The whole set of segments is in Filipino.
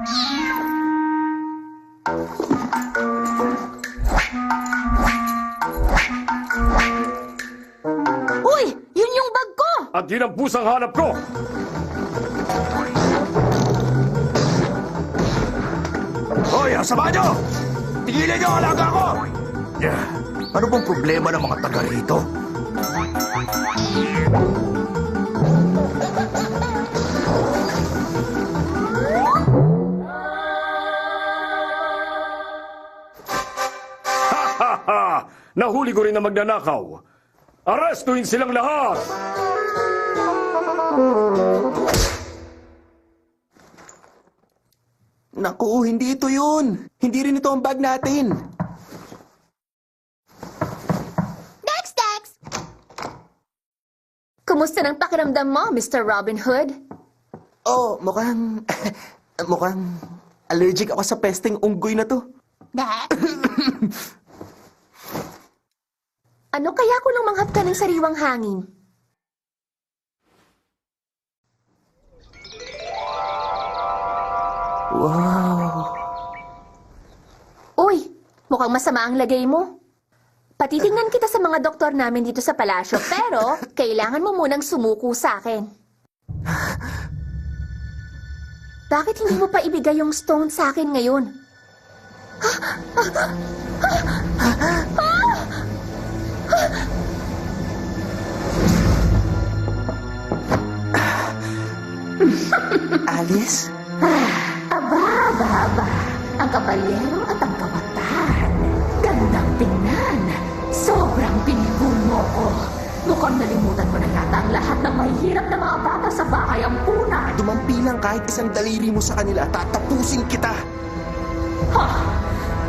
Uy! Yun yung bag ko! At yun ang pusang hanap ko! Hoy, asama nyo! Tigilan nyo ang alaga ko! Ano bang problema ng mga taga rito? Ha! Nahuli ko rin na magnanakaw. Arestuhin silang lahat! Naku, hindi ito yun. Hindi rin ito ang bag natin. Dex! Kumusta ng pakiramdam mo, Mr. Robin Hood? Oh, mukhang... mukhang allergic ako sa pesteng unggoy na to. Ano kaya kung lumanghap ka ng sariwang hangin? Wow. Uy, mukhang masama ang lagay mo. Patitingnan kita sa mga doktor namin dito sa palasyo, pero kailangan mo munang sumuko sa akin. Bakit hindi mo pa ibigay yung stone sa akin ngayon? Alice? Aba, ang kabalyero at ang kabataan. Gandang tingnan. Sobrang pinipul mo ko. Mukhang nalimutan mo na yata ang lahat ng mahihirap na mga bata sa bahay ang punan. Dumampi lang kahit isang daliri mo sa kanila, tatapusin kita. Ha?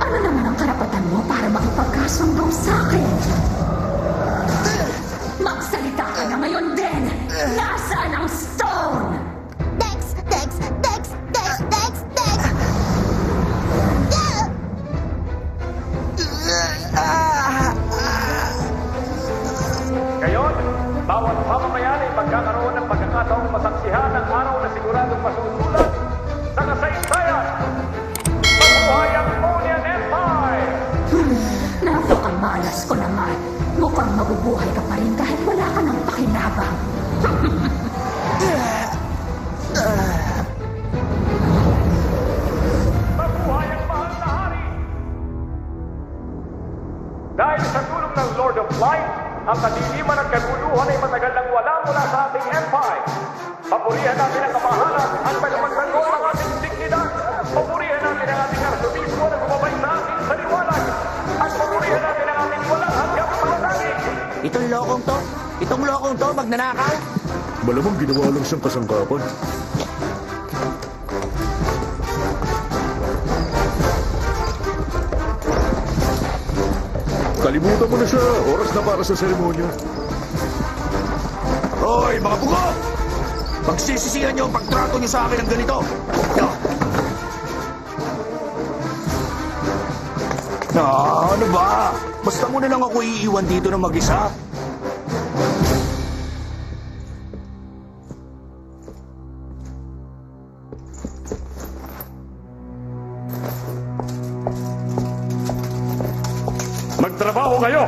Ano naman ang karapatan mo para makipagkasundo sa akin? Magsalita ka na ngayon din! Nasaan ang stone? Dex! Ngayon, bawat mamamayan ay magkakaroon ng pagkakataong masaksihan ng araw na siguradong masusulat sa kasaysayan. Mabuhay ang Monian Empire! Napakamalas ko naman. Mukhang mabubuhay ka pa rin kahit wala ka ng pakinabang. Mabuhay ang mahal na hari! Dahil sa tulong ng Lord of Light, ang kadiliman at kaguluhan ay matagal nang wala mula sa ating empire. Papurihan natin ang kamahalan at pagpagtanggol ng ating dignidad. Papurihan natin ang ating arsobispo na gumabay sa ating sa liwanag. At papurihan natin ang ating walang hanggang panatangin. Itong lokong to, magnanakaw? Malamang ginawa lang siyang kasangkapan. Kalimutan mo na siya. Oras na para sa seremonya. Hoy, mga bugo! Pagsisisihan nyo ang pagtrato nyo sa akin ng ganito. Ano ba? Basta mo na lang ako iiwan dito na mag-isa. Magtrabaho kayo!